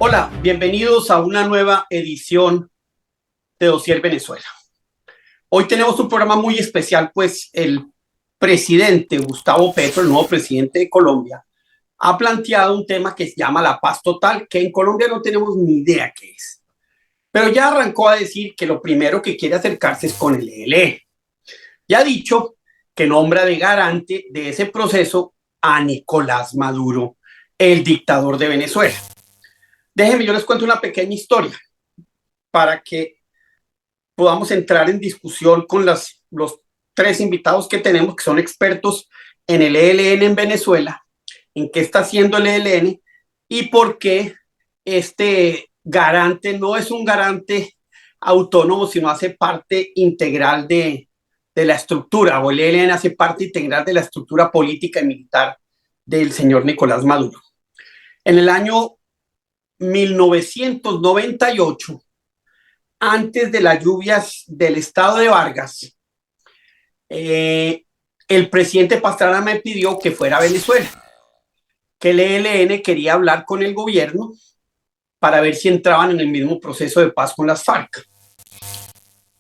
Hola, bienvenidos a una nueva edición de Dossier Venezuela. Hoy tenemos un programa muy especial, pues el presidente Gustavo Petro, el nuevo presidente de Colombia, ha planteado un tema que se llama la paz total, que en Colombia no tenemos ni idea qué es. Pero ya arrancó a decir que lo primero que quiere acercarse es con el ELN. Ya ha dicho que nombra de garante de ese proceso a Nicolás Maduro, el dictador de Venezuela. Déjenme, yo les cuento una pequeña historia para que podamos entrar en discusión con los tres invitados que tenemos, que son expertos en el ELN en Venezuela, en qué está haciendo el ELN y por qué este garante no es un garante autónomo, sino hace parte integral de la estructura, o el ELN hace parte integral de la estructura política y militar del señor Nicolás Maduro. En el año 1998, antes de las lluvias del estado de Vargas, el presidente Pastrana me pidió que fuera a Venezuela, que el ELN quería hablar con el gobierno para ver si entraban en el mismo proceso de paz con las FARC.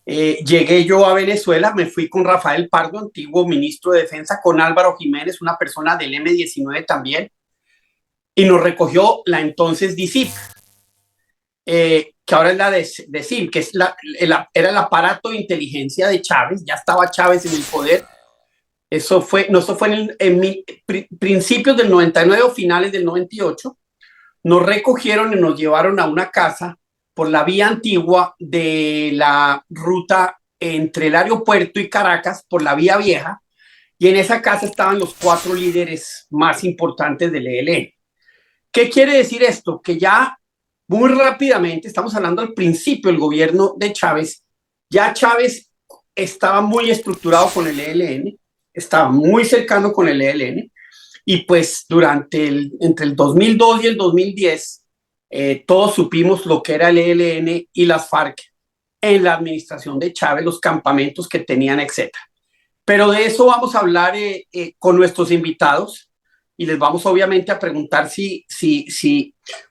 Llegué yo a Venezuela, me fui con Rafael Pardo, antiguo ministro de Defensa, con Álvaro Jiménez, una persona del M-19 también, y nos recogió la entonces DICIP, que ahora es la DECIM, que es era el aparato de inteligencia de Chávez. Ya estaba Chávez en el poder. Eso fue en principios del 99 o finales del 98. Nos recogieron y nos llevaron a una casa por la vía antigua de la ruta entre el aeropuerto y Caracas, por la vía vieja, y en esa casa estaban los cuatro líderes más importantes del ELN. ¿Qué quiere decir esto? Que ya muy rápidamente, estamos hablando al principio del gobierno de Chávez, ya Chávez estaba muy estructurado con el ELN, estaba muy cercano con el ELN, y pues entre el 2002 y el 2010, todos supimos lo que era el ELN y las FARC en la administración de Chávez, los campamentos que tenían, etcétera. Pero de eso vamos a hablar con nuestros invitados y les vamos obviamente a preguntar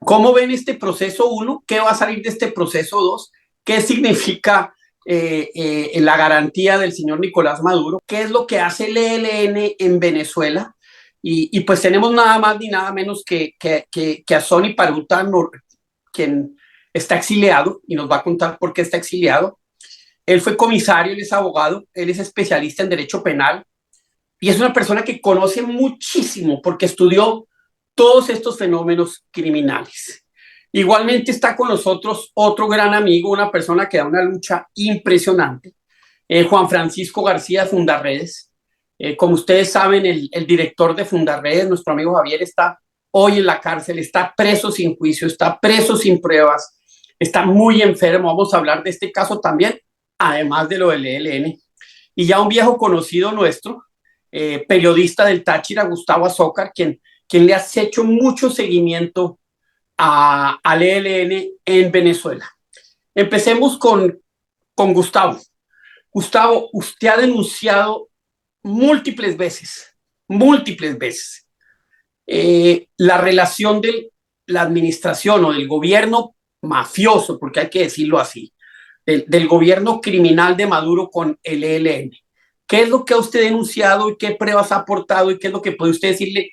cómo ven este proceso 1, qué va a salir de este proceso 2, qué significa la garantía del señor Nicolás Maduro, qué es lo que hace el ELN en Venezuela. Y pues tenemos nada más ni nada menos que a Sonny Paruta, quien está exiliado y nos va a contar por qué está exiliado. Él fue comisario, él es abogado, él es especialista en derecho penal y es una persona que conoce muchísimo porque estudió todos estos fenómenos criminales. Igualmente está con nosotros otro gran amigo, una persona que da una lucha impresionante, Juan Francisco García de Fundarredes. Como ustedes saben, el director de Fundarredes, nuestro amigo Javier, está hoy en la cárcel, está preso sin juicio, está preso sin pruebas, está muy enfermo. Vamos a hablar de este caso también, además de lo del ELN. Y ya un viejo conocido nuestro, periodista del Táchira, Gustavo Azócar, quien le ha hecho mucho seguimiento al ELN en Venezuela. Empecemos con Gustavo. Gustavo, usted ha denunciado múltiples veces, la relación de la administración o del gobierno mafioso, porque hay que decirlo así, del gobierno criminal de Maduro con el ELN. ¿Qué es lo que ha usted denunciado y qué pruebas ha aportado y qué es lo que puede usted decirle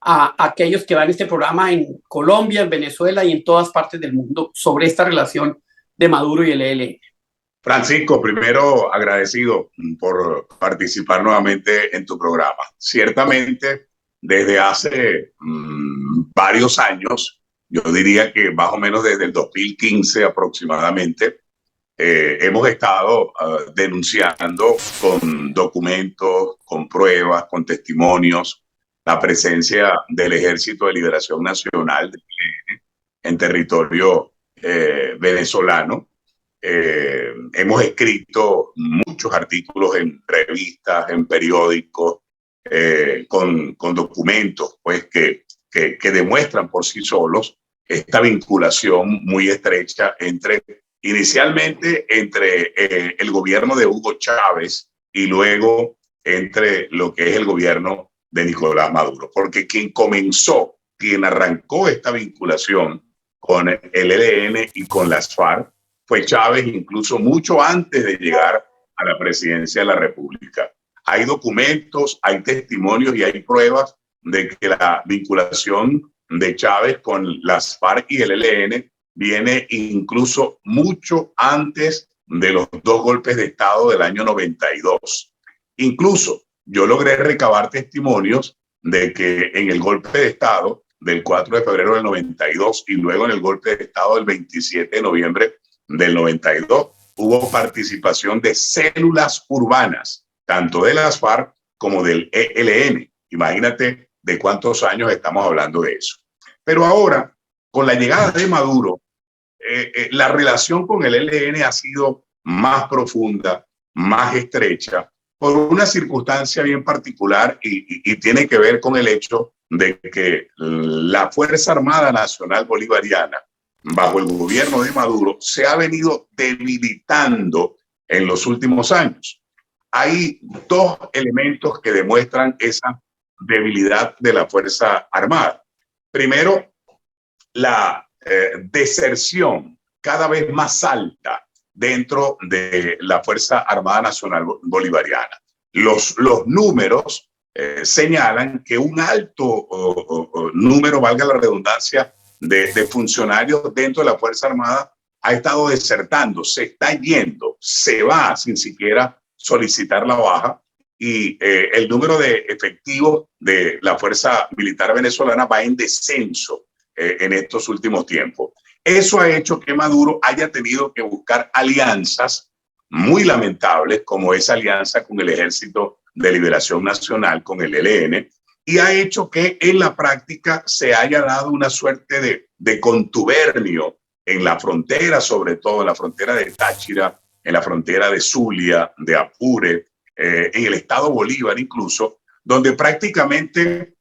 a aquellos que van a este programa en Colombia, en Venezuela y en todas partes del mundo sobre esta relación de Maduro y el ELN? Francisco, primero agradecido por participar nuevamente en tu programa. Ciertamente, desde hace varios años, yo diría que más o menos desde el 2015 aproximadamente, hemos estado denunciando con documentos, con pruebas, con testimonios, la presencia del Ejército de Liberación Nacional en territorio venezolano. Hemos escrito muchos artículos en revistas, en periódicos, con documentos pues, que demuestran por sí solos esta vinculación muy estrecha inicialmente entre el gobierno de Hugo Chávez y luego entre lo que es el gobierno de Nicolás Maduro. Porque quien arrancó esta vinculación con el ELN y con las FARC fue Chávez, incluso mucho antes de llegar a la presidencia de la República. Hay documentos, hay testimonios y hay pruebas de que la vinculación de Chávez con las FARC y el ELN viene incluso mucho antes de los dos golpes de Estado del año 92. Incluso yo logré recabar testimonios de que en el golpe de Estado del 4 de febrero del 92 y luego en el golpe de Estado del 27 de noviembre del 92 hubo participación de células urbanas, tanto de las FARC como del ELN. Imagínate de cuántos años estamos hablando de eso. Pero ahora, con la llegada de Maduro, la relación con el ELN ha sido más profunda, más estrecha, por una circunstancia bien particular y tiene que ver con el hecho de que la Fuerza Armada Nacional Bolivariana, bajo el gobierno de Maduro, se ha venido debilitando en los últimos años. Hay dos elementos que demuestran esa debilidad de la Fuerza Armada. Primero, la deserción cada vez más alta dentro de la Fuerza Armada Nacional Bolivariana. Los números señalan que un alto número, valga la redundancia, de funcionarios dentro de la Fuerza Armada ha estado desertando, se está yendo, se va sin siquiera solicitar la baja, y el número de efectivos de la Fuerza Militar venezolana va en descenso en estos últimos tiempos. Eso ha hecho que Maduro haya tenido que buscar alianzas muy lamentables, como esa alianza con el Ejército de Liberación Nacional, con el ELN, y ha hecho que en la práctica se haya dado una suerte de contubernio en la frontera, sobre todo en la frontera de Táchira, en la frontera de Zulia, de Apure, en el estado Bolívar incluso, donde prácticamente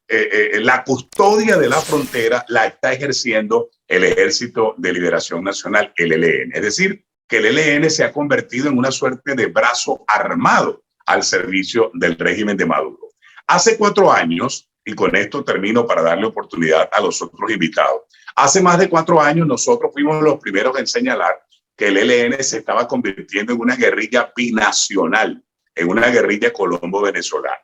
la custodia de la frontera la está ejerciendo el Ejército de Liberación Nacional, el ELN. Es decir, que el ELN se ha convertido en una suerte de brazo armado al servicio del régimen de Maduro. Hace 4 años, y con esto termino para darle oportunidad a los otros invitados, hace más de 4 años nosotros fuimos los primeros en señalar que el ELN se estaba convirtiendo en una guerrilla binacional, en una guerrilla colombo-venezolana.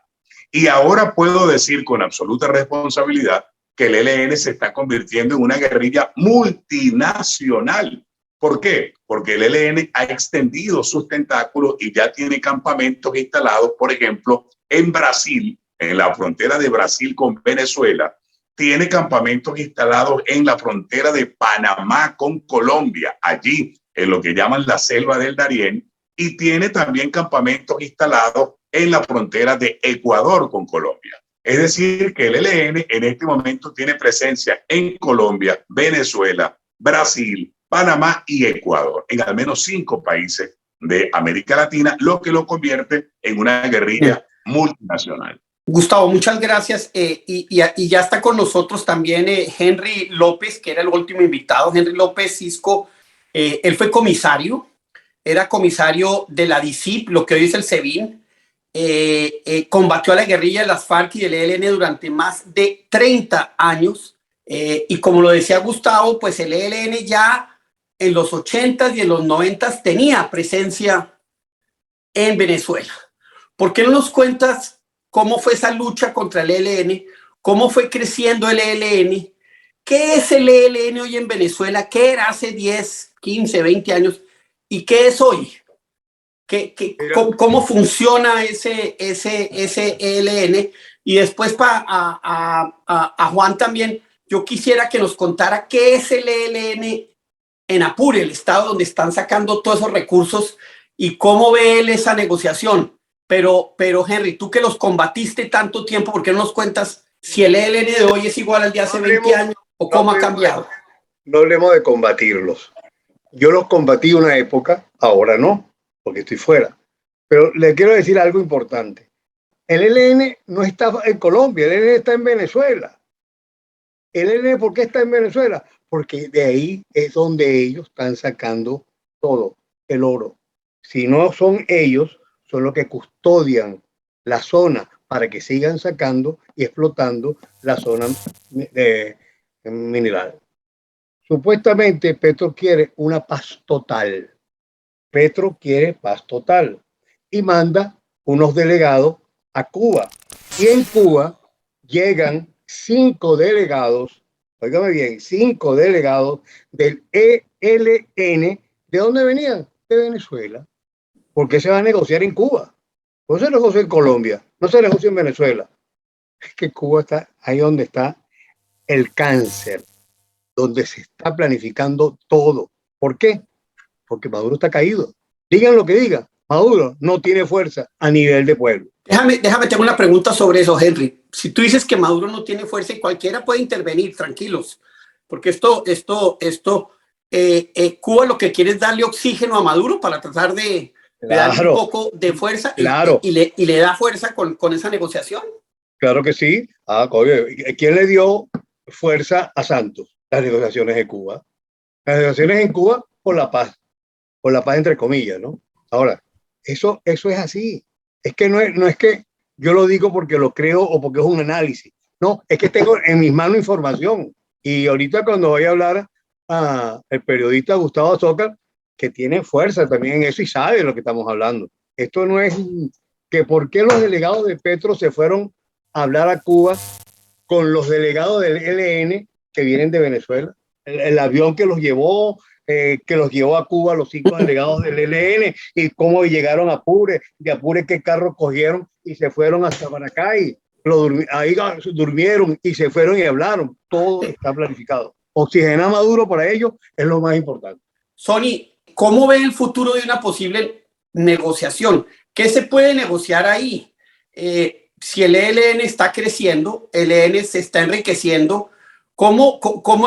Y ahora puedo decir con absoluta responsabilidad que el ELN se está convirtiendo en una guerrilla multinacional. ¿Por qué? Porque el ELN ha extendido sus tentáculos y ya tiene campamentos instalados, por ejemplo, en Brasil, en la frontera de Brasil con Venezuela, tiene campamentos instalados en la frontera de Panamá con Colombia, allí en lo que llaman la selva del Darién, y tiene también campamentos instalados en la frontera de Ecuador con Colombia. Es decir, que el ELN en este momento tiene presencia en Colombia, Venezuela, Brasil, Panamá y Ecuador, en al menos 5 países de América Latina, lo que lo convierte en una guerrilla multinacional. Gustavo, muchas gracias. Y ya está con nosotros también Henry López, que era el último invitado. Henry López Cisco, él fue comisario, era comisario de la DICIP, lo que hoy es el SEBIN. Combatió a la guerrilla de las FARC y del ELN durante más de 30 años. Y como lo decía Gustavo, pues el ELN ya en los 80s y en los 90s tenía presencia en Venezuela. ¿Por qué no nos cuentas cómo fue esa lucha contra el ELN? ¿Cómo fue creciendo el ELN? ¿Qué es el ELN hoy en Venezuela? ¿Qué era hace 10, 15, 20 años? ¿Y qué es hoy? ¿Cómo funciona ese ELN? Y después a Juan también, yo quisiera que nos contara qué es el ELN en Apure, el estado donde están sacando todos esos recursos, y cómo ve él esa negociación. Pero Henry, tú que los combatiste tanto tiempo, ¿por qué no nos cuentas si el ELN de hoy es igual al de hace 20 años o cómo ha cambiado? No hablemos de combatirlos. Yo los combatí una época, ahora no, porque estoy fuera. Pero le quiero decir algo importante. El ELN no está en Colombia, el ELN está en Venezuela. ¿El ELN por qué está en Venezuela? Porque de ahí es donde ellos están sacando todo, el oro. Si no son ellos, son los que custodian la zona para que sigan sacando y explotando la zona mineral. Supuestamente Petro quiere una paz total. Petro quiere paz total y manda unos delegados a Cuba. Y en Cuba llegan 5 delegados, óigame bien, 5 delegados del ELN. ¿De dónde venían? De Venezuela. ¿Por qué se va a negociar en Cuba? No se negocia en Colombia, no se negocia en Venezuela. Es que Cuba está ahí donde está el cáncer, donde se está planificando todo. ¿Por qué? Porque Maduro está caído. Digan lo que digan, Maduro no tiene fuerza a nivel de pueblo. Déjame, tengo una pregunta sobre eso, Henry. Si tú dices que Maduro no tiene fuerza y cualquiera puede intervenir, tranquilos, porque Cuba lo que quiere es darle oxígeno a Maduro para tratar de darle un Claro, poco de fuerza claro, y le da fuerza con esa negociación. claro que sí. ¿Quién le dio fuerza a Santos? Las negociaciones de Cuba. Las negociaciones en Cuba por la paz entre comillas, ¿no? Ahora, eso es así. Es que no es que yo lo digo porque lo creo o porque es un análisis. No, es que tengo en mis manos información. Y ahorita cuando voy a hablar a el periodista Gustavo Azócar, que tiene fuerza también en eso y sabe de lo que estamos hablando. Esto no es que por qué los delegados de Petro se fueron a hablar a Cuba con los delegados del ELN que vienen de Venezuela. El avión que los llevó a Cuba los 5 delegados del ELN y cómo llegaron a Apure, de Apure qué carro cogieron y se fueron hasta Maracay. Ahí durmieron y se fueron y hablaron. Todo está planificado. Oxigenar a Maduro para ellos es lo más importante. Sony, ¿cómo ve el futuro de una posible negociación? ¿Qué se puede negociar ahí? Si el ELN está creciendo, el ELN se está enriqueciendo, ¿cómo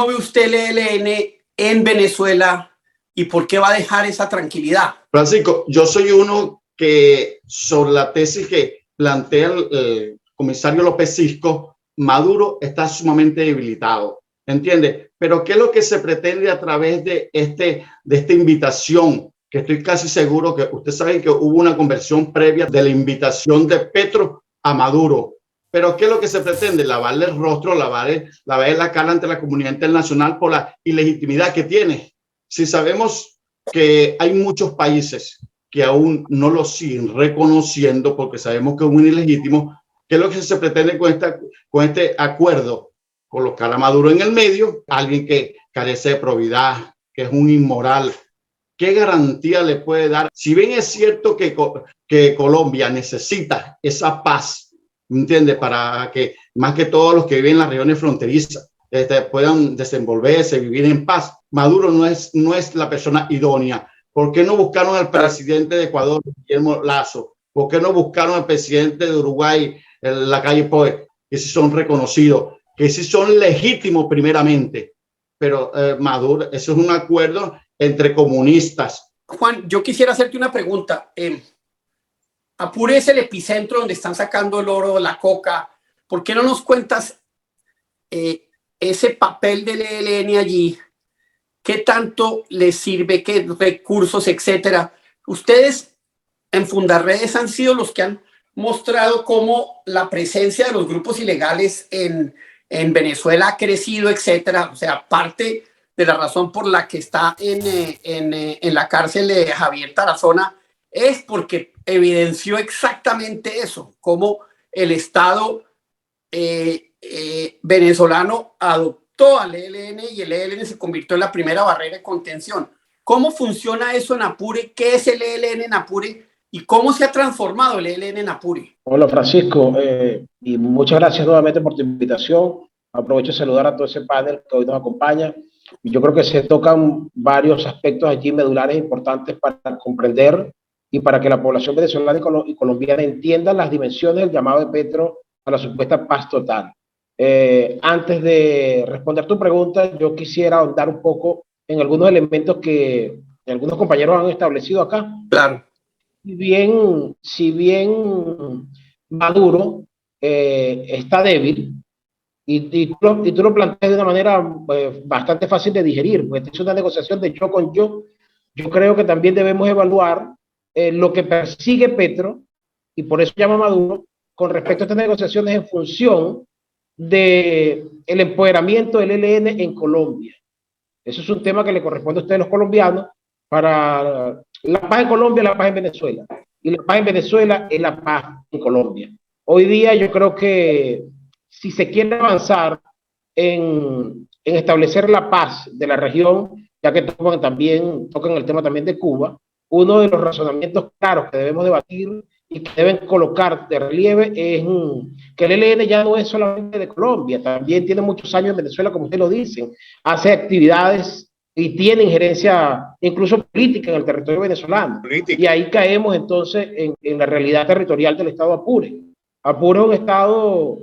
ve usted el ELN en Venezuela y por qué va a dejar esa tranquilidad? Francisco, yo soy uno que sobre la tesis que plantea el comisario López Cisco, Maduro está sumamente debilitado, ¿entiende? Pero ¿qué es lo que se pretende a través de esta invitación? Que estoy casi seguro que ustedes saben que hubo una conversión previa de la invitación de Petro a Maduro. Pero ¿qué es lo que se pretende? Lavarle el rostro, lavarle la cara ante la comunidad internacional por la ilegitimidad que tiene. Si sabemos que hay muchos países que aún no lo siguen reconociendo porque sabemos que es un ilegítimo, ¿qué es lo que se pretende con este acuerdo? Colocar a Maduro en el medio, alguien que carece de probidad, que es un inmoral. ¿Qué garantía le puede dar? Si bien es cierto que Colombia necesita esa paz, ¿entiende? Para que más que todos los que viven en las regiones fronterizas puedan desenvolverse, vivir en paz. Maduro no es la persona idónea. ¿Por qué no buscaron al presidente de Ecuador, Guillermo Lasso? ¿Por qué no buscaron al presidente de Uruguay, Lacalle Pou, que sí son reconocidos, que sí son legítimos primeramente? Pero Maduro, eso es un acuerdo entre comunistas. Juan, yo quisiera hacerte una pregunta. Apure es el epicentro donde están sacando el oro, la coca. ¿Por qué no nos cuentas ese papel del ELN allí? ¿Qué tanto les sirve? ¿Qué recursos, etcétera? Ustedes en Fundarredes han sido los que han mostrado cómo la presencia de los grupos ilegales en Venezuela ha crecido, etcétera. O sea, parte de la razón por la que está en la cárcel de Javier Tarazona es porque evidenció exactamente eso, cómo el Estado venezolano adoptó al ELN y el ELN se convirtió en la primera barrera de contención. ¿Cómo funciona eso en Apure? ¿Qué es el ELN en Apure? ¿Y cómo se ha transformado el ELN en Apure? Hola Francisco, y muchas gracias nuevamente por tu invitación. Aprovecho de saludar a todo ese panel que hoy nos acompaña. Yo creo que se tocan varios aspectos allí medulares importantes para comprender y para que la población venezolana y colombiana entienda las dimensiones del llamado de Petro a la supuesta paz total. Antes de responder tu pregunta, yo quisiera ahondar un poco en algunos elementos que algunos compañeros han establecido acá. Claro. Si bien Maduro está débil, y tú lo planteas de una manera bastante fácil de digerir, porque es una negociación de yo con yo. Yo creo que también debemos evaluar lo que persigue Petro, y por eso llama Maduro, con respecto a estas negociaciones en función del empoderamiento del ELN en Colombia. Eso es un tema que le corresponde a ustedes los colombianos para la paz en Colombia, la paz en Venezuela. Y la paz en Venezuela es la paz en Colombia. Hoy día yo creo que si se quiere avanzar en establecer la paz de la región, ya que tocan el tema también de Cuba, uno de los razonamientos claros que debemos debatir y que deben colocar de relieve es que el ELN ya no es solamente de Colombia, también tiene muchos años en Venezuela, como ustedes lo dicen, hace actividades y tiene injerencia incluso política en el territorio venezolano. Política. Y ahí caemos entonces en la realidad territorial del estado Apure. Apure es un estado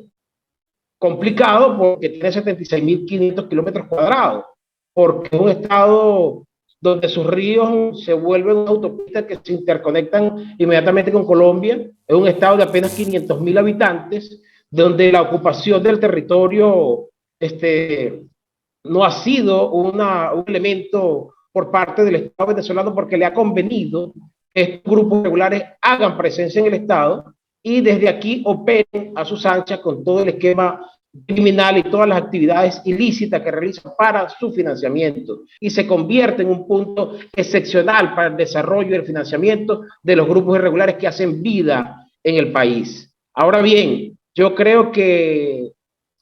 complicado porque tiene 76.500 kilómetros cuadrados, porque es un estado donde sus ríos se vuelven una autopista que se interconectan inmediatamente con Colombia. Es un estado de apenas 500.000 habitantes, donde la ocupación del territorio no ha sido un elemento por parte del Estado venezolano porque le ha convenido que estos grupos regulares hagan presencia en el Estado y desde aquí operen a sus anchas con todo el esquema criminal y todas las actividades ilícitas que realizan para su financiamiento y se convierte en un punto excepcional para el desarrollo y el financiamiento de los grupos irregulares que hacen vida en el país. Ahora bien, yo creo que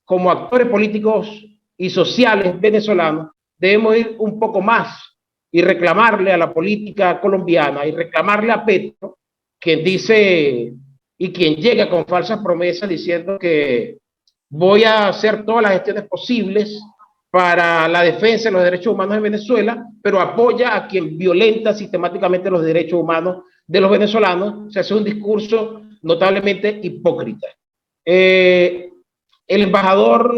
como actores políticos y sociales venezolanos debemos ir un poco más y reclamarle a la política colombiana y reclamarle a Petro, quien dice y quien llega con falsas promesas diciendo que voy a hacer todas las gestiones posibles para la defensa de los derechos humanos en Venezuela, pero apoya a quien violenta sistemáticamente los derechos humanos de los venezolanos. O sea, es un discurso notablemente hipócrita. El embajador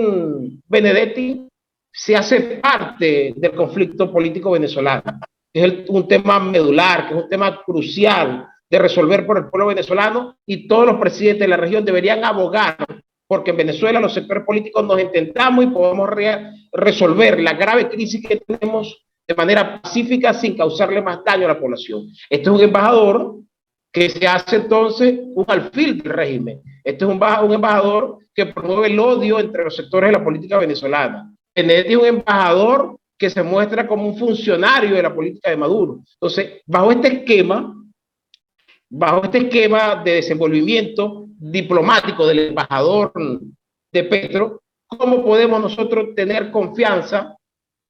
Benedetti se hace parte del conflicto político venezolano. Es un tema medular, que es un tema crucial de resolver por el pueblo venezolano y todos los presidentes de la región deberían abogar porque en Venezuela los sectores políticos nos entendamos y podamos resolver la grave crisis que tenemos de manera pacífica sin causarle más daño a la población. Este es un embajador que se hace entonces un alfil del régimen. Este es un embajador que promueve el odio entre los sectores de la política venezolana. Benedetti es un embajador que se muestra como un funcionario de la política de Maduro. Entonces, bajo este esquema de desenvolvimiento diplomático del embajador de Petro, ¿cómo podemos nosotros tener confianza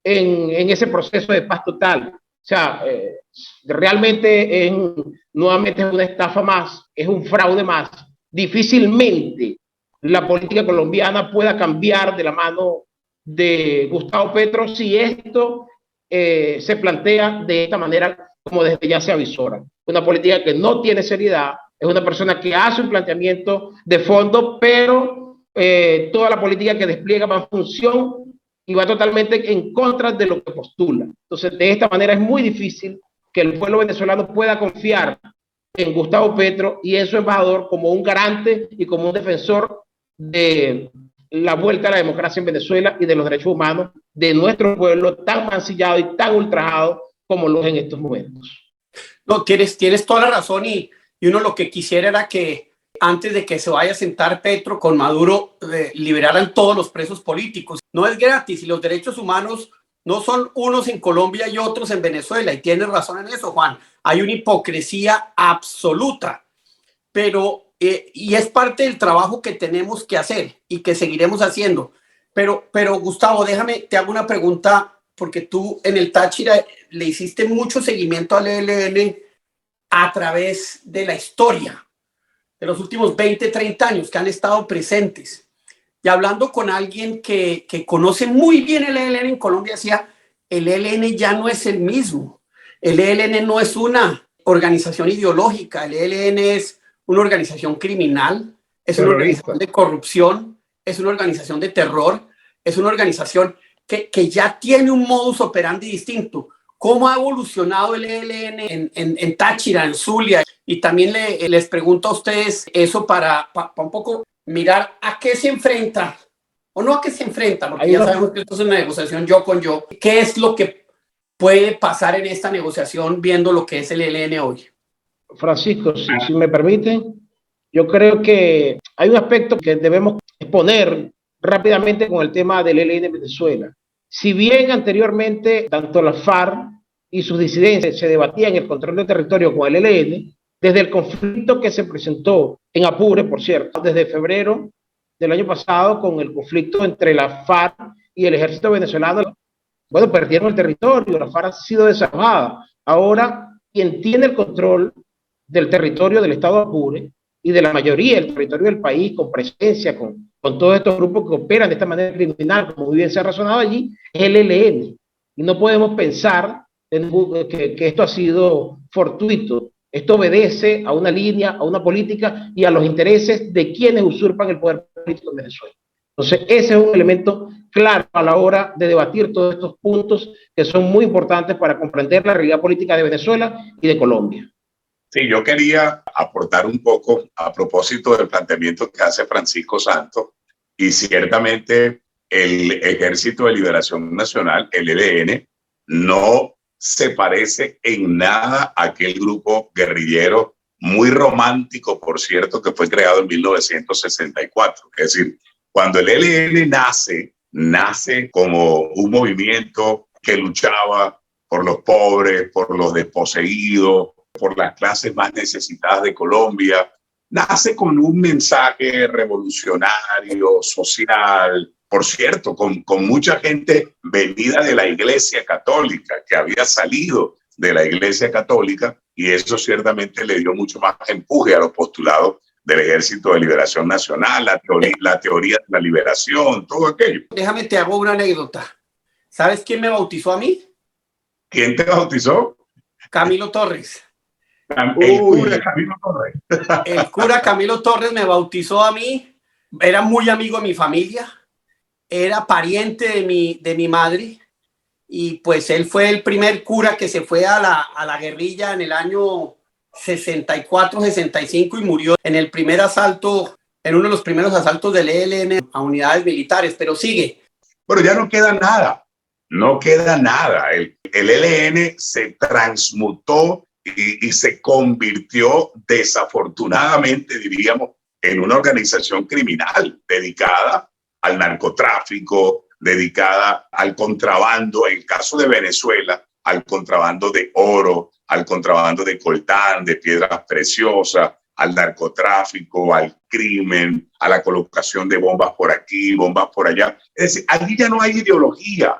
en ese proceso de paz total? O sea, realmente nuevamente es una estafa más, es un fraude más. Difícilmente la política colombiana pueda cambiar de la mano de Gustavo Petro si esto se plantea de esta manera como desde ya se avisora. Una política que no tiene seriedad, es una persona que hace un planteamiento de fondo, pero toda la política que despliega va en función y va totalmente en contra de lo que postula. Entonces, de esta manera es muy difícil que el pueblo venezolano pueda confiar en Gustavo Petro y en su embajador como un garante y como un defensor de la vuelta a la democracia en Venezuela y de los derechos humanos de nuestro pueblo tan mancillado y tan ultrajado como lo es en estos momentos. No, tienes toda la razón y uno lo que quisiera era que antes de que se vaya a sentar Petro con Maduro, liberaran todos los presos políticos. No es gratis y los derechos humanos no son unos en Colombia y otros en Venezuela. Y tienes razón en eso, Juan. Hay una hipocresía absoluta, pero y es parte del trabajo que tenemos que hacer y que seguiremos haciendo. Pero Gustavo, te hago una pregunta porque tú en el Táchira le hiciste mucho seguimiento al ELN a través de la historia de los últimos 20, 30 años que han estado presentes. Y hablando con alguien que conoce muy bien el ELN en Colombia, decía, el ELN ya no es el mismo. El ELN no es una organización ideológica, el ELN es una organización criminal, es una organización de corrupción, es una organización de terror, es una organización que ya tiene un modus operandi distinto. ¿Cómo ha evolucionado el ELN en Táchira, en Zulia? Y también les pregunto a ustedes eso para un poco mirar a qué se enfrenta, o no a qué se enfrenta, porque ya sabemos que esto es una negociación yo con yo. ¿Qué es lo que puede pasar en esta negociación viendo lo que es el ELN hoy? Francisco, si me permiten, yo creo que hay un aspecto que debemos exponer rápidamente con el tema del ELN en Venezuela. Si bien anteriormente tanto la FARC y sus disidencias se debatían el control del territorio con el ELN, desde el conflicto que se presentó en Apure, por cierto, desde febrero del año pasado, con el conflicto entre la FARC y el ejército venezolano, bueno, perdieron el territorio, la FARC ha sido desarmada. Ahora, quien tiene el control del territorio del estado de Apure y de la mayoría del territorio del país, con presencia, con todos estos grupos que operan de esta manera criminal, como muy bien se ha razonado allí, es el ELN. Y no podemos pensar que esto ha sido fortuito. Esto obedece a una línea, a una política y a los intereses de quienes usurpan el poder político en Venezuela. Entonces, ese es un elemento claro a la hora de debatir todos estos puntos que son muy importantes para comprender la realidad política de Venezuela y de Colombia. Sí, yo quería aportar un poco a propósito del planteamiento que hace Francisco Santos, y ciertamente el Ejército de Liberación Nacional, el ELN, no se parece en nada a aquel grupo guerrillero muy romántico, por cierto, que fue creado en 1964. Es decir, cuando el ELN nace como un movimiento que luchaba por los pobres, por los desposeídos, por las clases más necesitadas de Colombia, nace con un mensaje revolucionario, social, por cierto, con mucha gente venida de la Iglesia Católica, que había salido de la Iglesia Católica, y eso ciertamente le dio mucho más empuje a los postulados del Ejército de Liberación Nacional, la teoría de la liberación, todo aquello. Déjame, te hago una anécdota. ¿Sabes quién me bautizó a mí? ¿Quién te bautizó? Camilo Torres. El cura Camilo Torres. El cura Camilo Torres me bautizó a mí. Era muy amigo de mi familia. Era pariente de mi madre. Y pues él fue el primer cura que se fue a la guerrilla en el año 64, 65 y murió en el primer asalto, en uno de los primeros asaltos del ELN a unidades militares. Pero sigue. Pero ya no queda nada. No queda nada. El ELN se transmutó y se convirtió, desafortunadamente, diríamos, en una organización criminal dedicada al narcotráfico, dedicada al contrabando, en el caso de Venezuela, al contrabando de oro, al contrabando de coltán, de piedras preciosas, al narcotráfico, al crimen, a la colocación de bombas por aquí, bombas por allá. Es decir, allí ya no hay ideología.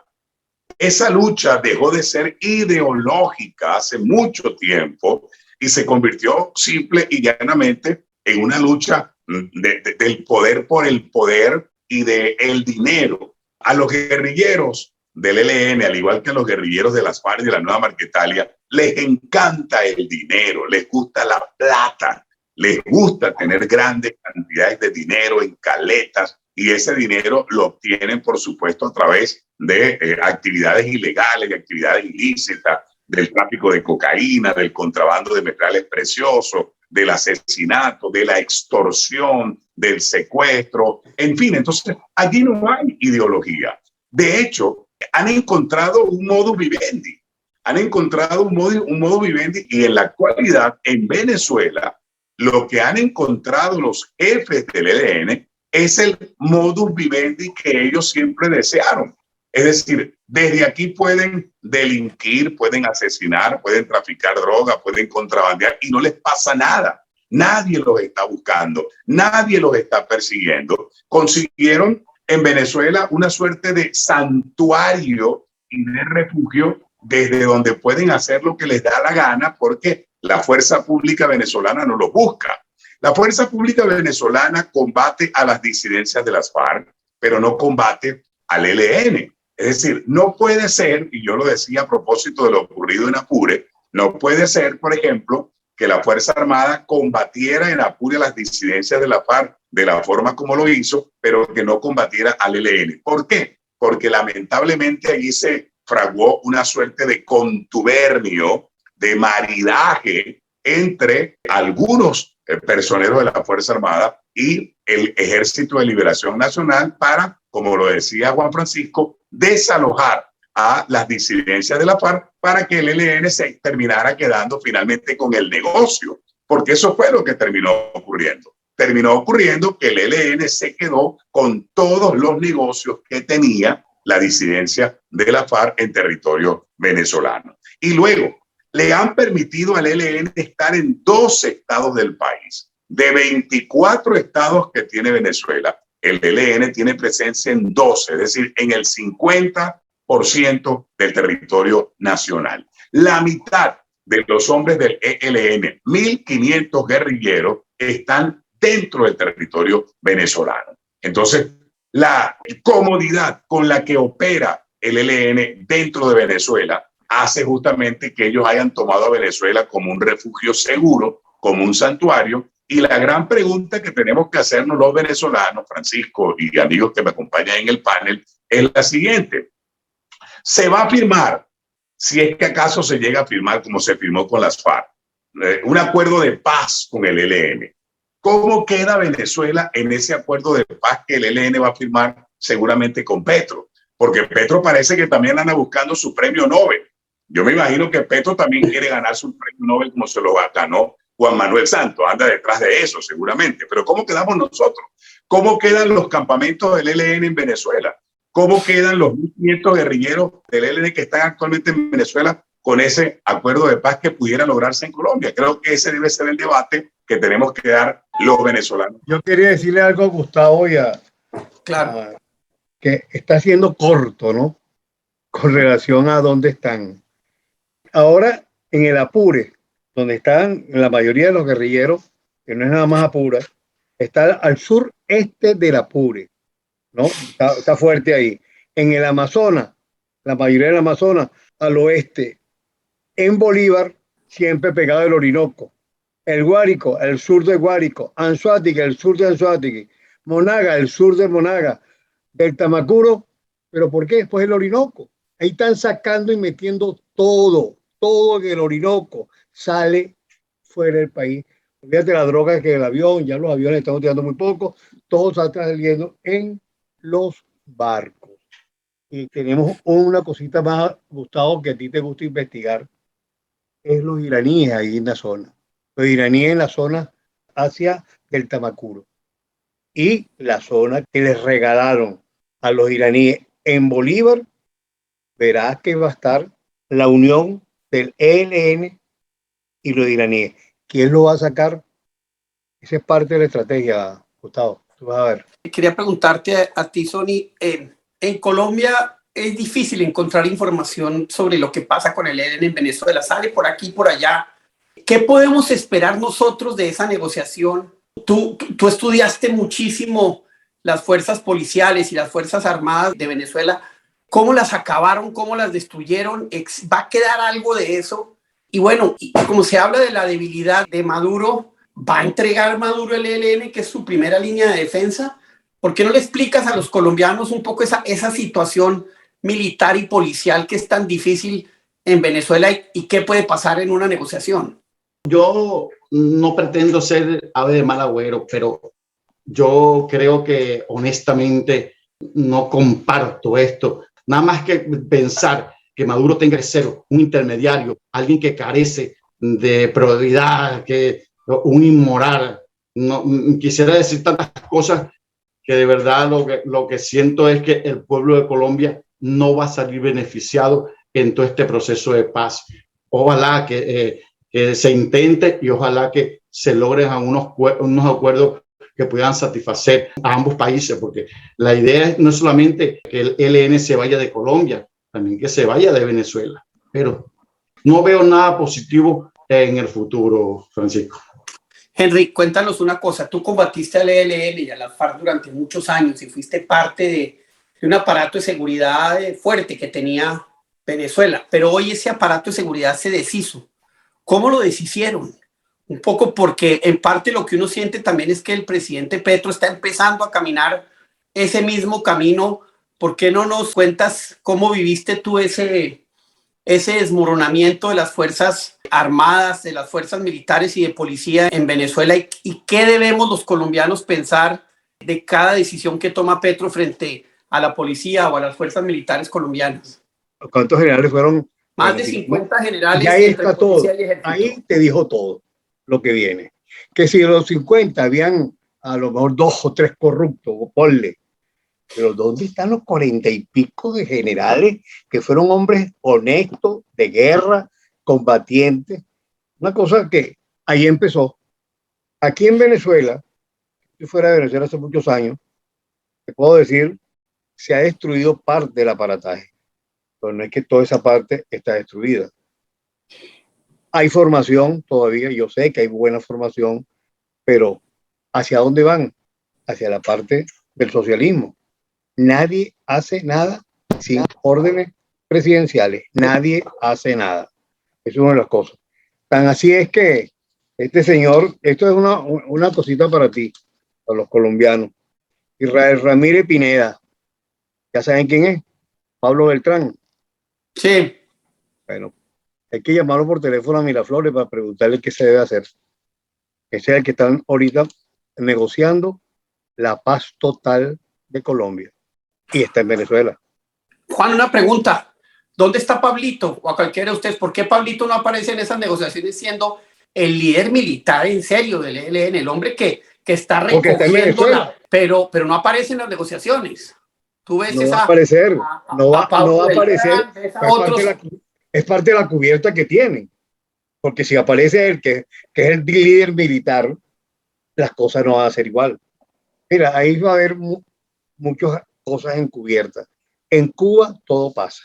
Esa lucha dejó de ser ideológica hace mucho tiempo y se convirtió simple y llanamente en una lucha del poder por el poder y del dinero. A los guerrilleros del ELN, al igual que a los guerrilleros de las FARC y de la Nueva Marquetalia, les encanta el dinero, les gusta la plata, les gusta tener grandes cantidades de dinero en caletas, y ese dinero lo obtienen, por supuesto, a través de actividades ilegales, de actividades ilícitas, del tráfico de cocaína, del contrabando de metales preciosos, del asesinato, de la extorsión, del secuestro, en fin. Entonces, allí no hay ideología. De hecho, han encontrado un modus vivendi. Han encontrado un modus vivendi, y en la actualidad, en Venezuela, lo que han encontrado los jefes del ELN es el modus vivendi que ellos siempre desearon. Es decir, desde aquí pueden delinquir, pueden asesinar, pueden traficar droga, pueden contrabandear y no les pasa nada. Nadie los está buscando, nadie los está persiguiendo. Consiguieron en Venezuela una suerte de santuario y de refugio desde donde pueden hacer lo que les da la gana, porque la fuerza pública venezolana no los busca. La fuerza pública venezolana combate a las disidencias de las FARC, pero no combate al ELN. Es decir, no puede ser, y yo lo decía a propósito de lo ocurrido en Apure, no puede ser, por ejemplo, que la Fuerza Armada combatiera en Apure a las disidencias de la FARC de la forma como lo hizo, pero que no combatiera al ELN. ¿Por qué? Porque lamentablemente allí se fraguó una suerte de contubernio, de maridaje entre algunos personeros de la Fuerza Armada y el Ejército de Liberación Nacional para, como lo decía Juan Francisco, desalojar a las disidencias de la FARC para que el ELN se terminara quedando finalmente con el negocio, porque eso fue lo que terminó ocurriendo. Terminó ocurriendo que el ELN se quedó con todos los negocios que tenía la disidencia de la FARC en territorio venezolano. Y luego le han permitido al ELN estar en 12 estados del país. De 24 estados que tiene Venezuela, el ELN tiene presencia en 12, es decir, en el 50% del territorio nacional. La mitad de los hombres del ELN, 1.500 guerrilleros, están dentro del territorio venezolano. Entonces, la comodidad con la que opera el ELN dentro de Venezuela hace justamente que ellos hayan tomado a Venezuela como un refugio seguro, como un santuario. Y la gran pregunta que tenemos que hacernos los venezolanos, Francisco y amigos que me acompañan en el panel, es la siguiente. ¿Se va a firmar, si es que acaso se llega a firmar como se firmó con las FARC, un acuerdo de paz con el ELN? ¿Cómo queda Venezuela en ese acuerdo de paz que el ELN va a firmar seguramente con Petro? Porque Petro parece que también anda buscando su premio Nobel. Yo me imagino que Petro también quiere ganar su premio Nobel como se lo ganó Juan Manuel Santos, anda detrás de eso seguramente. Pero ¿cómo quedamos nosotros? ¿Cómo quedan los campamentos del ELN en Venezuela? ¿Cómo quedan los 1.500 guerrilleros del ELN que están actualmente en Venezuela con ese acuerdo de paz que pudiera lograrse en Colombia? Creo que ese debe ser el debate que tenemos que dar los venezolanos. Yo quería decirle algo a Gustavo Claro. Que está siendo corto, ¿no? Con relación a dónde están. Ahora, en el Apure, donde están la mayoría de los guerrilleros, que no es nada más Apura, está al sureste del Apure, ¿no? Está fuerte ahí. En el Amazonas, la mayoría del Amazonas, al oeste. En Bolívar, siempre pegado al Orinoco. El Guárico, el sur de Guárico. Anzoátegui, el sur de Anzoátegui. Monaga, el sur de Monaga. Del Tamacuro, ¿pero por qué? Después el Orinoco. Ahí están sacando y metiendo todo en el Orinoco. Sale fuera del país. Olvídate la droga que el avión, ya los aviones están utilizando muy poco, todo está saliendo en los barcos. Y tenemos una cosita más, Gustavo, que a ti te gusta investigar, es los iraníes ahí en la zona. Los iraníes en la zona hacia el Tamacuro. Y la zona que les regalaron a los iraníes en Bolívar, verás que va a estar la unión del ELN y los iraníes. ¿Quién lo va a sacar? Esa es parte de la estrategia, Gustavo. Tú vas a ver. Quería preguntarte a ti, Sony, en Colombia es difícil encontrar información sobre lo que pasa con el ELN en Venezuela. Sale por aquí, por allá. ¿Qué podemos esperar nosotros de esa negociación? Tú estudiaste muchísimo las fuerzas policiales y las fuerzas armadas de Venezuela. ¿Cómo las acabaron? ¿Cómo las destruyeron? ¿Va a quedar algo de eso? Y bueno, como se habla de la debilidad de Maduro, ¿va a entregar Maduro el ELN, que es su primera línea de defensa? ¿Por qué no le explicas a los colombianos un poco esa situación militar y policial que es tan difícil en Venezuela y qué puede pasar en una negociación? Yo no pretendo ser ave de mal agüero, pero yo creo que honestamente no comparto esto. Nada más que pensar que Maduro tenga que ser un intermediario, alguien que carece de probidad, que un inmoral. No, quisiera decir tantas cosas que de verdad lo que siento es que el pueblo de Colombia no va a salir beneficiado en todo este proceso de paz. Ojalá que se intente y ojalá que se logren unos acuerdos que puedan satisfacer a ambos países, porque la idea no es solamente que el ELN se vaya de Colombia, también que se vaya de Venezuela. Pero no veo nada positivo en el futuro, Francisco. Henry, cuéntanos una cosa. Tú combatiste al ELN y a las FARC durante muchos años y fuiste parte de un aparato de seguridad fuerte que tenía Venezuela, pero hoy ese aparato de seguridad se deshizo. ¿Cómo lo deshicieron? Un poco porque en parte lo que uno siente también es que el presidente Petro está empezando a caminar ese mismo camino. ¿Por qué no nos cuentas cómo viviste tú ese desmoronamiento de las fuerzas armadas, de las fuerzas militares y de policía en Venezuela y qué debemos los colombianos pensar de cada decisión que toma Petro frente a la policía o a las fuerzas militares colombianas? ¿Cuántos generales fueron? Más de 50 generales. Y ahí está todo. Ahí te dijo todo lo que viene. Que si de los 50 habían a lo mejor 2 o 3 corruptos, ponle, Pero ¿dónde están los 40 y pico de generales que fueron hombres honestos, de guerra, combatientes? Una cosa que ahí empezó. Aquí en Venezuela, si fuera de Venezuela hace muchos años, te puedo decir, se ha destruido parte del aparataje, pero no es que toda esa parte está destruida. Hay formación todavía, yo sé que hay buena formación, pero ¿hacia dónde van? Hacia la parte del socialismo. Nadie hace nada sin órdenes presidenciales. Nadie hace nada. Es una de las cosas. Tan así es que este señor, esto es una cosita para ti, para los colombianos. Israel Ramírez Pineda, ¿ya saben quién es? Pablo Beltrán. Sí. Bueno, hay que llamarlo por teléfono a Miraflores para preguntarle qué se debe hacer. Ese es el que están ahorita negociando la paz total de Colombia. Y está en Venezuela. Juan, una pregunta. ¿Dónde está Pablito? O a cualquiera de ustedes, ¿por qué Pablito no aparece en esas negociaciones siendo el líder militar en serio del ELN? El hombre que está recogiendo pero no aparece en las negociaciones. Tú ves no va a aparecer, no va a aparecer. Es parte de la cubierta que tienen. Porque si aparece el que es el líder militar, las cosas no van a ser igual. Mira, ahí va a haber muchas cosas encubiertas. En Cuba todo pasa.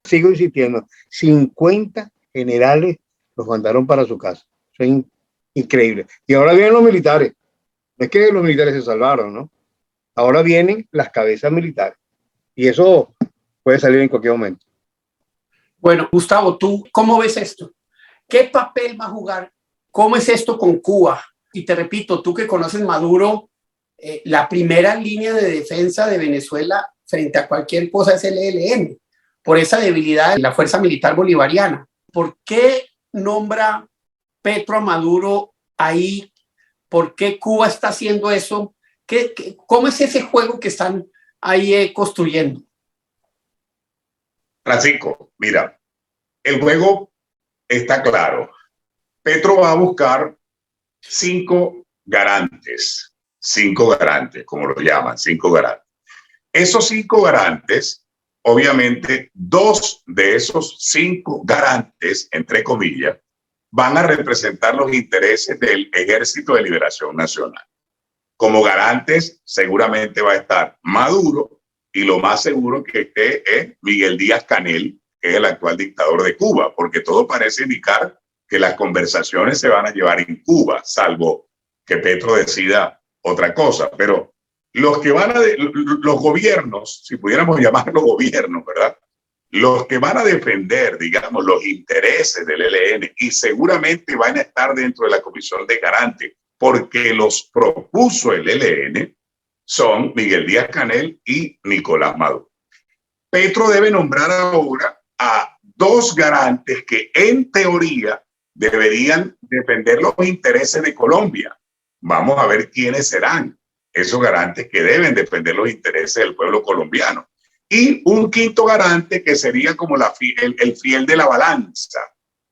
Sigo insistiendo, 50 generales los mandaron para su casa. Eso es increíble. Y ahora vienen los militares. No es que los militares se salvaron, ¿no? Ahora vienen las cabezas militares. Y eso puede salir en cualquier momento. Bueno, Gustavo, ¿tú cómo ves esto? ¿Qué papel va a jugar? ¿Cómo es esto con Cuba? Y te repito, tú que conoces Maduro, la primera línea de defensa de Venezuela frente a cualquier cosa es el ELN, por esa debilidad de la fuerza militar bolivariana. ¿Por qué nombra Petro a Maduro ahí? ¿Por qué Cuba está haciendo eso? ¿Cómo es ese juego que están ahí construyendo? Francisco, mira, el juego está claro. Petro va a buscar cinco garantes, como lo llaman, 5 garantes. Esos 5 garantes, obviamente, 2 de esos 5 garantes, entre comillas, van a representar los intereses del Ejército de Liberación Nacional. Como garantes, seguramente va a estar Maduro y lo más seguro que esté es Miguel Díaz-Canel, que es el actual dictador de Cuba, porque todo parece indicar que las conversaciones se van a llevar en Cuba, salvo que Petro decida otra cosa. Pero los que van los gobiernos, si pudiéramos llamarlos gobiernos, ¿verdad? Los que van a defender, digamos, los intereses del ELN y seguramente van a estar dentro de la comisión de garantes porque los propuso el ELN son Miguel Díaz-Canel y Nicolás Maduro. Petro debe nombrar ahora a 2 garantes que en teoría deberían defender los intereses de Colombia. Vamos a ver quiénes serán esos garantes que deben defender los intereses del pueblo colombiano. Y un 5º garante que sería como el fiel de la balanza,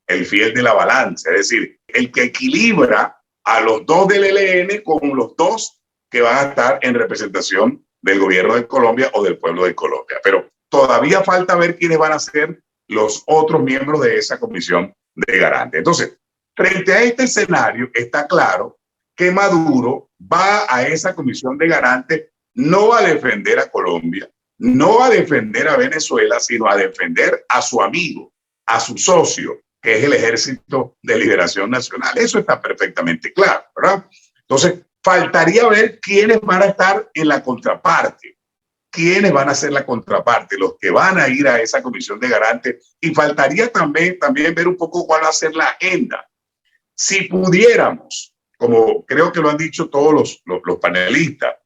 es decir, el que equilibra a los 2 del ELN con los 2 que van a estar en representación del gobierno de Colombia o del pueblo de Colombia. Pero todavía falta ver quiénes van a ser los otros miembros de esa comisión de garantes. Entonces, frente a este escenario, está claro que Maduro va a esa comisión de garantes no a defender a Colombia, no a defender a Venezuela, sino a defender a su amigo, a su socio, que es el Ejército de Liberación Nacional. Eso está perfectamente claro, ¿verdad? Entonces, faltaría ver quiénes van a estar en la contraparte, quiénes van a ser la contraparte, los que van a ir a esa comisión de garantes, y faltaría también ver un poco cuál va a ser la agenda. Si pudiéramos, como creo que lo han dicho todos los panelistas,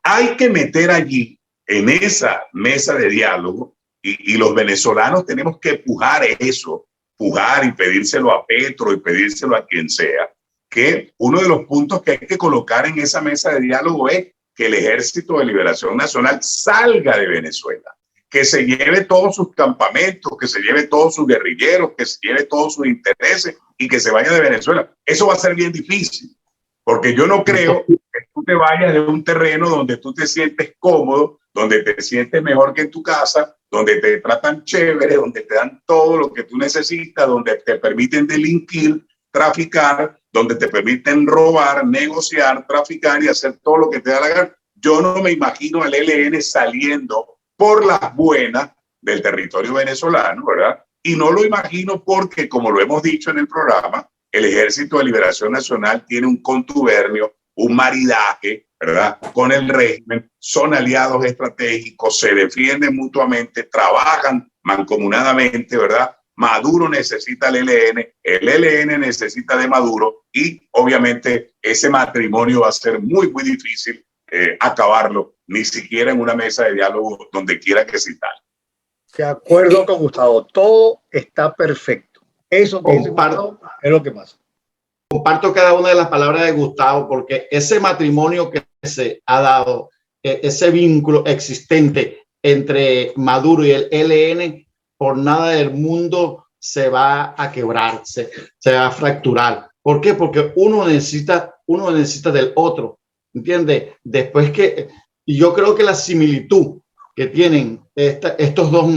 hay que meter allí, en esa mesa de diálogo, y los venezolanos tenemos que pujar eso, pujar y pedírselo a Petro y pedírselo a quien sea, que uno de los puntos que hay que colocar en esa mesa de diálogo es que el Ejército de Liberación Nacional salga de Venezuela, que se lleve todos sus campamentos, que se lleve todos sus guerrilleros, que se lleve todos sus intereses y que se vaya de Venezuela. Eso va a ser bien difícil, Porque yo no creo que tú te vayas de un terreno donde tú te sientes cómodo, donde te sientes mejor que en tu casa, donde te tratan chévere, donde te dan todo lo que tú necesitas, donde te permiten delinquir, traficar, donde te permiten robar, negociar, traficar y hacer todo lo que te da la gana. Yo no me imagino al ELN saliendo por las buenas del territorio venezolano, ¿verdad? Y no lo imagino porque, como lo hemos dicho en el programa, el Ejército de Liberación Nacional tiene un contubernio, un maridaje, ¿verdad?, con el régimen, son aliados estratégicos, se defienden mutuamente, trabajan mancomunadamente, ¿verdad? Maduro necesita el ELN necesita de Maduro y obviamente ese matrimonio va a ser muy, muy difícil acabarlo, ni siquiera en una mesa de diálogo donde quiera que se instale. De acuerdo con Gustavo, todo está perfecto. Eso que dice Gustavo es lo que pasa. Comparto cada una de las palabras de Gustavo, porque ese matrimonio que se ha dado, ese vínculo existente entre Maduro y el ELN, por nada del mundo se va a quebrar, se va a fracturar. ¿Por qué? Porque uno necesita del otro, ¿entiendes? Después que, y yo creo que la similitud que tienen estos dos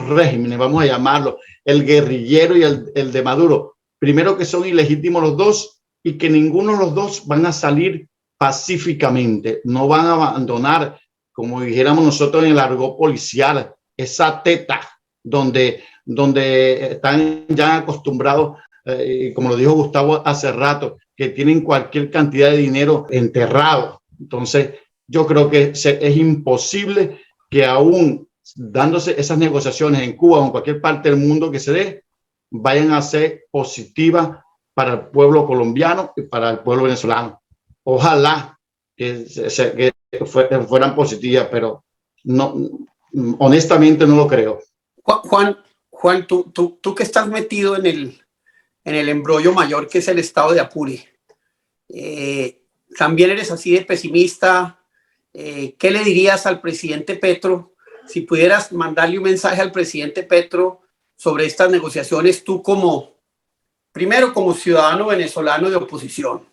regímenes, vamos a llamarlo, el guerrillero y el de Maduro, primero que son ilegítimos los dos y que ninguno de los dos van a salir pacíficamente, no van a abandonar, como dijéramos nosotros en el argot policial, esa teta donde están ya acostumbrados, como lo dijo Gustavo hace rato, que tienen cualquier cantidad de dinero enterrado. Entonces, yo creo que es imposible que aún dándose esas negociaciones en Cuba o en cualquier parte del mundo que se dé, vayan a ser positivas para el pueblo colombiano y para el pueblo venezolano. Ojalá que fueran positivas, pero no, honestamente no lo creo. Juan, tú que estás metido en el embrollo mayor que es el estado de Apure, también eres así de pesimista. ¿Qué le dirías al presidente Petro? Si pudieras mandarle un mensaje al presidente Petro sobre estas negociaciones, tú primero como ciudadano venezolano de oposición,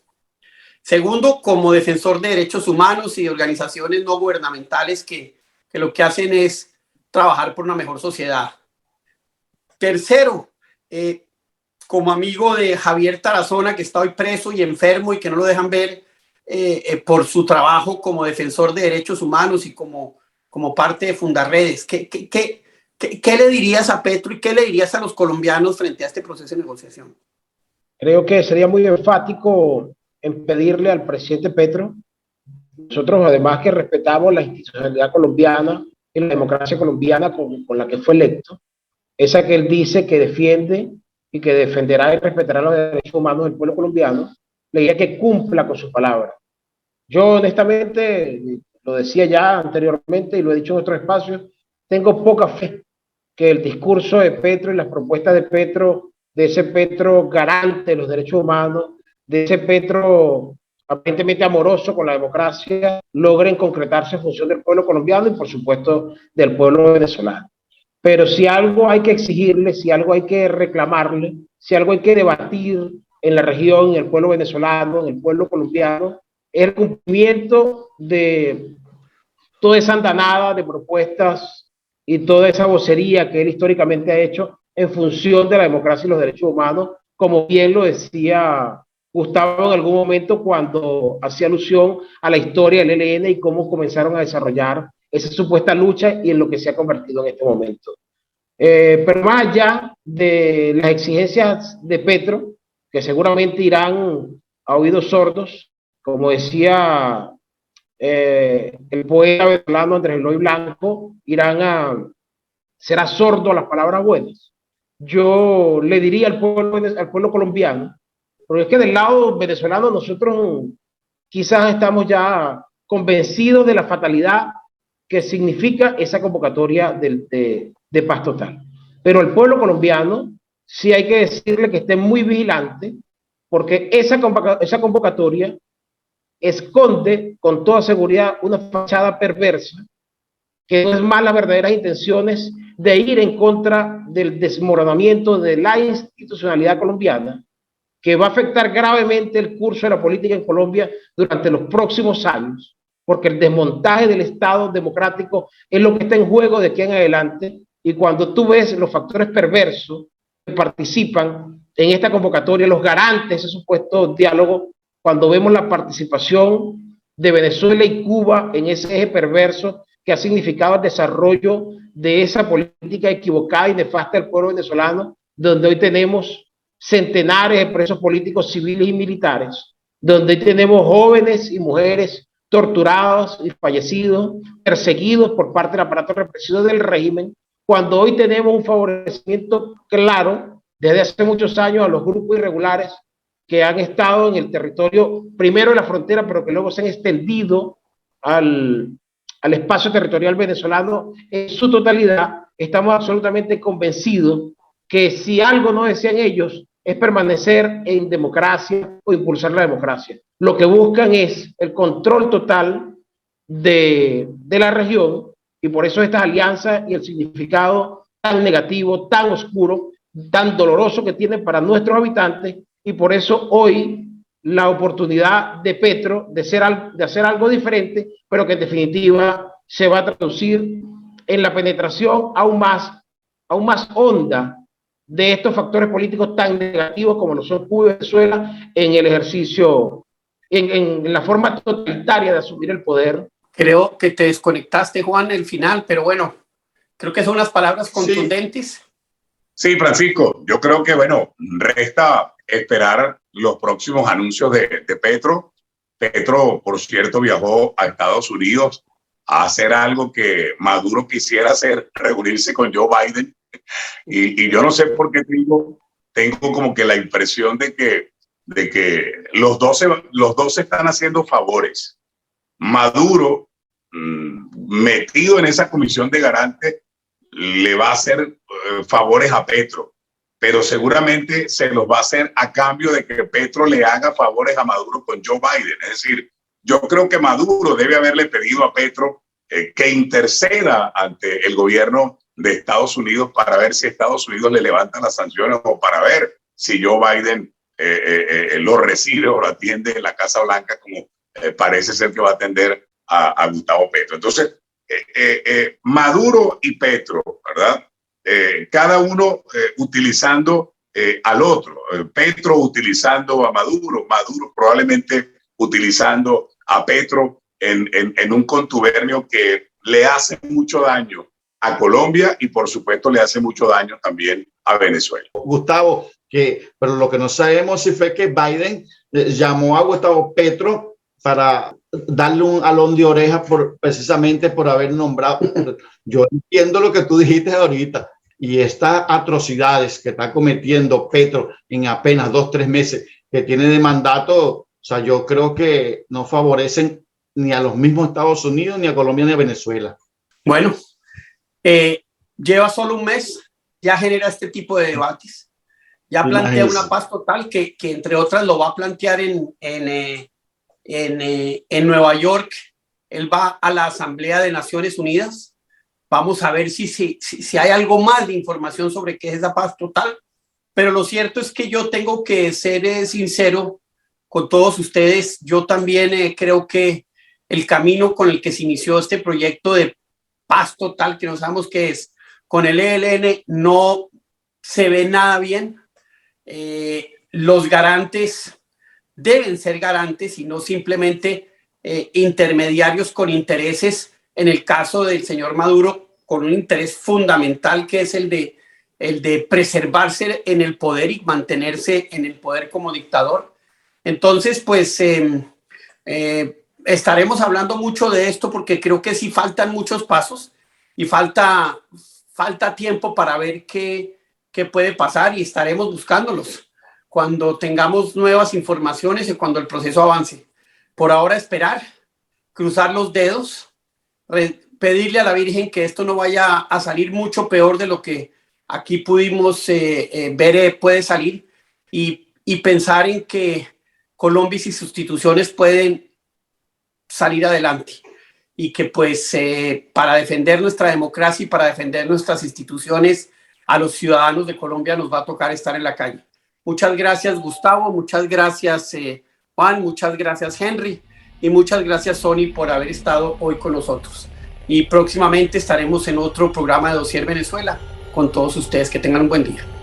segundo como defensor de derechos humanos y de organizaciones no gubernamentales que lo que hacen es trabajar por una mejor sociedad. Tercero, como amigo de Javier Tarazona, que está hoy preso y enfermo y que no lo dejan ver por su trabajo como defensor de derechos humanos y como parte de Fundarredes. ¿Qué le dirías a Petro y qué le dirías a los colombianos frente a este proceso de negociación? Creo que sería muy enfático en pedirle al presidente Petro, nosotros además que respetamos la institucionalidad colombiana y la democracia colombiana con la que fue electo, esa que él dice que defiende y que defenderá y respetará los derechos humanos del pueblo colombiano, le diría que cumpla con su palabra. Yo honestamente, lo decía ya anteriormente y lo he dicho en otros espacios, tengo poca fe que el discurso de Petro y las propuestas de Petro, de ese Petro garante de los derechos humanos, de ese Petro aparentemente amoroso con la democracia, logren concretarse en función del pueblo colombiano y por supuesto del pueblo venezolano. Pero si algo hay que exigirle, si algo hay que reclamarle, si algo hay que debatir en la región, en el pueblo venezolano, en el pueblo colombiano, es el cumplimiento de toda esa andanada de propuestas y toda esa vocería que él históricamente ha hecho en función de la democracia y los derechos humanos, como bien lo decía Gustavo en algún momento cuando hacía alusión a la historia del ELN y cómo comenzaron a desarrollar esa supuesta lucha y en lo que se ha convertido en este momento. Pero más allá de las exigencias de Petro, que seguramente irán a oídos sordos, como decía el poeta venezolano Andrés Eloy Blanco, será sordo a las palabras buenas. Yo le diría al pueblo colombiano, porque es que del lado venezolano nosotros quizás estamos ya convencidos de la fatalidad que significa esa convocatoria de paz total. Pero el pueblo colombiano sí hay que decirle que esté muy vigilante, porque esa convocatoria esconde con toda seguridad una fachada perversa que no es más las verdaderas intenciones de ir en contra del desmoronamiento de la institucionalidad colombiana, que va a afectar gravemente el curso de la política en Colombia durante los próximos años, porque el desmontaje del Estado democrático es lo que está en juego de aquí en adelante. Y cuando tú ves los factores perversos que participan en esta convocatoria, los garantes de ese supuesto diálogo, cuando vemos la participación de Venezuela y Cuba en ese eje perverso que ha significado el desarrollo de esa política equivocada y nefasta del pueblo venezolano, donde hoy tenemos centenares de presos políticos civiles y militares, donde hoy tenemos jóvenes y mujeres torturados y fallecidos, perseguidos por parte del aparato represivo del régimen, cuando hoy tenemos un favorecimiento claro desde hace muchos años a los grupos irregulares que han estado en el territorio, primero en la frontera, pero que luego se han extendido al espacio territorial venezolano en su totalidad. Estamos absolutamente convencidos que si algo no desean ellos es permanecer en democracia o impulsar la democracia. Lo que buscan es el control total de la región, y por eso estas alianzas y el significado tan negativo, tan oscuro, tan doloroso que tienen para nuestros habitantes, y por eso hoy la oportunidad de Petro de hacer algo diferente, pero que en definitiva se va a traducir en la penetración aún más honda de estos factores políticos tan negativos como lo son Cuba y Venezuela en el ejercicio, en la forma totalitaria de asumir el poder. Creo que te desconectaste, Juan, el final, pero bueno, creo que son unas palabras contundentes. Sí, Francisco, yo creo que, bueno, resta esperar los próximos anuncios de Petro. Petro, por cierto, viajó a Estados Unidos a hacer algo que Maduro quisiera hacer, reunirse con Joe Biden. Y yo no sé por qué tengo como que la impresión de que los dos se están haciendo favores. Maduro, metido en esa comisión de garantes, le va a hacer favores a Petro, pero seguramente se los va a hacer a cambio de que Petro le haga favores a Maduro con Joe Biden. Es decir, yo creo que Maduro debe haberle pedido a Petro que interceda ante el gobierno de Estados Unidos para ver si Estados Unidos le levanta las sanciones o para ver si Joe Biden lo recibe o lo atiende en la Casa Blanca, como parece ser que va a atender a Gustavo Petro. Entonces, Maduro y Petro, ¿verdad? Cada uno utilizando al otro. Petro utilizando a Maduro, Maduro probablemente utilizando a Petro en un contubernio que le hace mucho daño a Colombia y por supuesto le hace mucho daño también a Venezuela. Gustavo, pero lo que no sabemos si fue que Biden llamó a Gustavo Petro para darle un alón de oreja precisamente por haber nombrado. Yo entiendo lo que tú dijiste ahorita, y estas atrocidades que está cometiendo Petro en apenas 2-3 meses que tiene de mandato, o sea, yo creo que no favorecen ni a los mismos Estados Unidos, ni a Colombia, ni a Venezuela. Bueno, lleva solo un mes, ya genera este tipo de debates, ya plantea una paz total que entre otras lo va a plantear en Nueva York. Él va a la Asamblea de Naciones Unidas. Vamos a ver si hay algo más de información sobre qué es esa paz total, pero lo cierto es que yo tengo que ser sincero con todos ustedes. Yo también creo que el camino con el que se inició este proyecto de paz total, que no sabemos qué es, con el ELN no se ve nada bien. Los garantes deben ser garantes y no simplemente intermediarios con intereses, en el caso del señor Maduro, con un interés fundamental que es el de preservarse en el poder y mantenerse en el poder como dictador. Entonces, pues estaremos hablando mucho de esto porque creo que sí faltan muchos pasos y falta tiempo para ver qué puede pasar, y estaremos buscándolos cuando tengamos nuevas informaciones y cuando el proceso avance. Por ahora esperar, cruzar los dedos, pedirle a la Virgen que esto no vaya a salir mucho peor de lo que aquí pudimos ver puede salir, y pensar en que Colombia y sus instituciones pueden salir adelante, y que pues para defender nuestra democracia y para defender nuestras instituciones, a los ciudadanos de Colombia nos va a tocar estar en la calle. Muchas gracias, Gustavo. Muchas gracias, Juan. Muchas gracias, Henry. Y muchas gracias, Sony, por haber estado hoy con nosotros. Y próximamente estaremos en otro programa de Dossier Venezuela con todos ustedes. Que tengan un buen día.